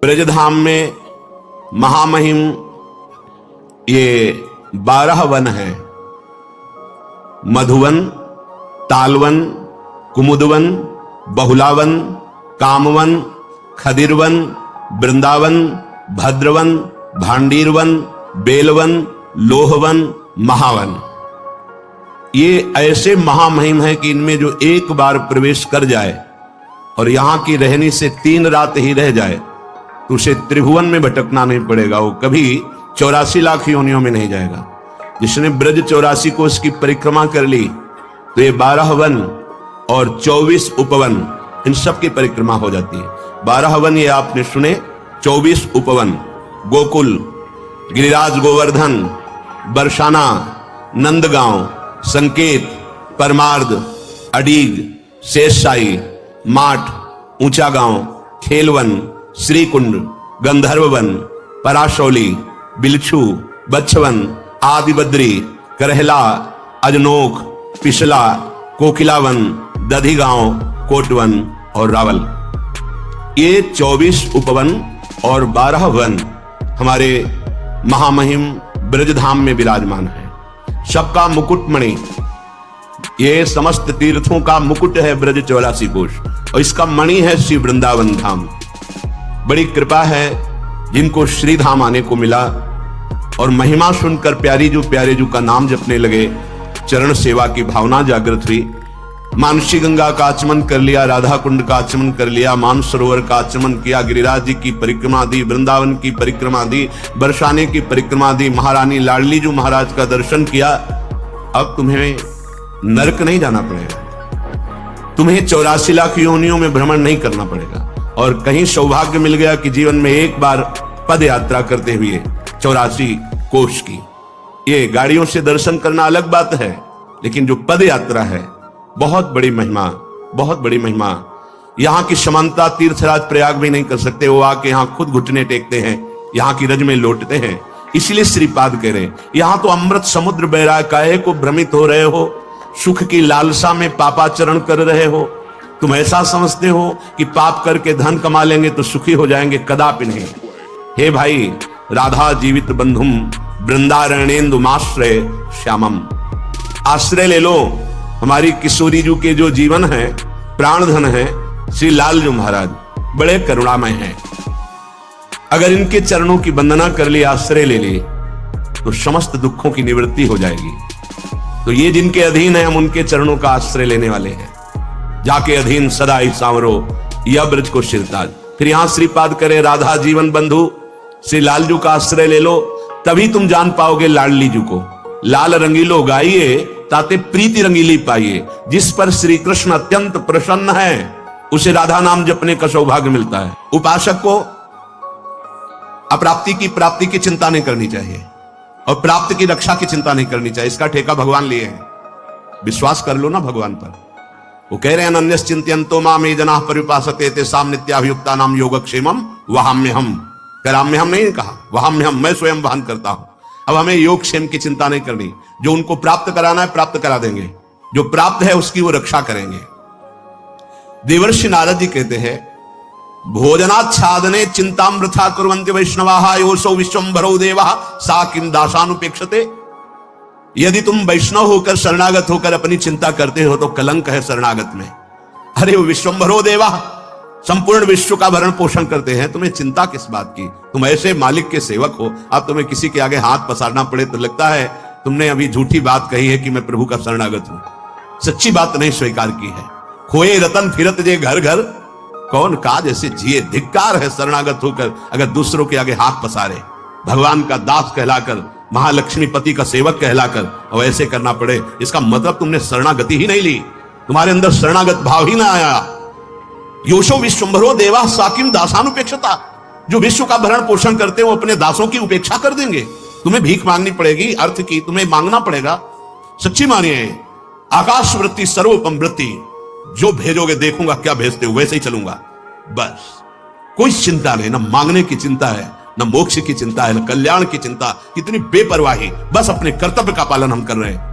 ब्रजधाम में महामहिम ये 12 वन है। मधुवन, तालवन, कुमुदवन, बहुलावन, कामवन, खदिरवन, वृंदावन, भद्रवन, भांडीरवन, बेलवन, लोहवन, महावन। ये ऐसे महामहिम है कि इनमें जो एक बार प्रवेश कर जाए और यहां की रहनी से 3 रात ही रह जाए तो उसे त्रिभुवन में भटकना नहीं पड़ेगा, वो कभी 84 लाख योनियों में नहीं जाएगा। जिसने ब्रज 84 को उसकी परिक्रमा कर ली तो ये 12 वन और 24 उपवन, इन सब की परिक्रमा हो जाती है। 12 वन ये आपने सुने, 24 उपवन, गोकुल, गिरिराज गोवर्धन, बरसाना, नंदगांव, संकेत, परमार्द, अडीग, शेषशाही, माठ, ऊंचा गांव, खेलवन, श्रीकुंड, गंधर्ववन, पराशौली, बिलछू, बच्छवन, आदिबद्री, करहला, अजनोख, पिछला, कोकिलावन, दधिगांव, कोटवन और रावल। ये 24 उपवन और 12 वन हमारे महामहिम ब्रजधाम में विराजमान है। सबका मुकुटमणि, ये समस्त तीर्थों का मुकुट है ब्रज 84 कोश, और इसका मणि है श्री वृंदावन धाम। बड़ी कृपा है जिनको श्री धाम आने को मिला और महिमा सुनकर प्यारे जू का नाम जपने लगे, चरण सेवा की भावना जागृत हुई। मानसी गंगा का आचमन कर लिया, राधा कुंड का आचमन कर लिया, मानसरोवर का आचमन किया, गिरिराज जी की परिक्रमा दी, वृंदावन की परिक्रमा दी, बरसाने की परिक्रमा दी, महारानी लाडली जू महाराज का दर्शन किया। अब तुम्हें नरक नहीं जाना पड़ेगा, तुम्हें 84 लाख योनियों में भ्रमण नहीं करना पड़ेगा, और कहीं सौभाग्य मिल गया कि जीवन में एक बार पद यात्रा करते हुए 84 कोश की। ये गाड़ियों से दर्शन करना अलग बात है, लेकिन जो पद यात्रा है बहुत बड़ी महिमा, बहुत बड़ी महिमा। यहां की समानता तीर्थराज प्रयाग भी नहीं कर सकते, वो आके यहां खुद घुटने टेकते हैं, यहां की रज में लौटते हैं। इसलिए श्रीपाद कह रहे यहां तो अमृत समुद्र बह रहा है, काहे को भ्रमित हो रहे हो, सुख की लालसा में पापाचरण कर रहे हो। तुम ऐसा समझते हो कि पाप करके धन कमा लेंगे तो सुखी हो जाएंगे, कदापि नहीं। हे भाई, राधा जीवित बंधुम वृंदारण्येन्दु माश्रय श्यामम, आश्रय ले लो हमारी किशोरी जू के जो जीवन है, प्राण धन है, श्री लाल जू महाराज बड़े करुणामय हैं। अगर इनके चरणों की वंदना कर ली, आश्रय ले ली, तो समस्त दुखों की निवृत्ति हो जाएगी। तो ये जिनके अधीन है, हम उनके चरणों का आश्रय लेने वाले हैं। जाके अधीन सदा ही सांवरो, यह ब्रज को शिरताज। फिर यहां श्रीपाद करे, राधा जीवन बंधु श्री लाल जू का आश्रय ले लो, तभी तुम जान पाओगे लाडली जू को। लाल रंगीलो गाइए ताते प्रीति रंगीली पाइए। जिस पर श्री कृष्ण अत्यंत प्रसन्न है उसे राधा नाम जपने का सौभाग्य मिलता है। उपासक को अप्राप्ति की प्राप्ति की चिंता नहीं करनी चाहिए और प्राप्त की रक्षा की चिंता नहीं करनी चाहिए, इसका ठेका भगवान लिए है। विश्वास कर लो ना भगवान पर। वो कह रहे हैं अन्यस् चिंतयन्तो माम ये जनाः पर्युपासते तेषां नित्याभियुक्ता नाम योगक्षेमम वहाम्यहम्। कराम्यहम् नहीं कहा, वहाम्यहम्, मैं स्वयं वहन करता हूं। अब हमें योगक्षेम की चिंता नहीं करनी, जो उनको प्राप्त कराना है प्राप्त करा देंगे, जो प्राप्त है उसकी वो रक्षा करेंगे। देवर्षि नारद जी कहते हैं, भोजनाच्छादने चिंताम वृथा कुर्वन्ति वैष्णवाः योऽसौ विश्वम्भरो देवः सा किं दासानुपेक्षते। यदि तुम वैष्णव होकर शरणागत होकर अपनी चिंता करते हो तो कलंक है शरणागत में। अरे वो विश्वम्भरो देवः, संपूर्ण विश्व का भरण पोषण करते हैं, तुम्हें चिंता किस बात की। तुम ऐसे मालिक के सेवक हो, अब तुम्हें किसी के आगे हाथ पसारना पड़े तो लगता है तुमने अभी झूठी बात कही है कि मैं प्रभु का शरणागत हूं। सच्ची बात नहीं स्वीकार की है। खोए रतन फिरत जे घर घर, कौन काज ऐसे जिए। धिक्कार है शरणागत होकर अगर दूसरों के आगे हाथ पसारे। भगवान का दास कहलाकर, महालक्ष्मी पति का सेवक कहलाकर और ऐसे करना पड़े, इसका मतलब तुमने शरणागति ही नहीं ली, तुम्हारे अंदर शरणागत भाव ही ना आया। योशो विश्वम्भरो देवा सा किं दासानुपेक्षता। जो विश्व का भरण पोषण करते हैं वो अपने दासों की उपेक्षा कर देंगे। तुम्हें भीख मांगनी पड़ेगी, अर्थ की तुम्हें मांगना पड़ेगा। सच्ची मानिए, आकाश वृत्ति सर्वोपम वृत्ति, जो भेजोगे देखूंगा क्या भेजते हो, वैसे ही चलूंगा। बस कोई चिंता नहीं, ना मांगने की चिंता है, न मोक्ष की चिंता है, न कल्याण की चिंता। कितनी बेपरवाही, बस अपने कर्तव्य का पालन हम कर रहे हैं।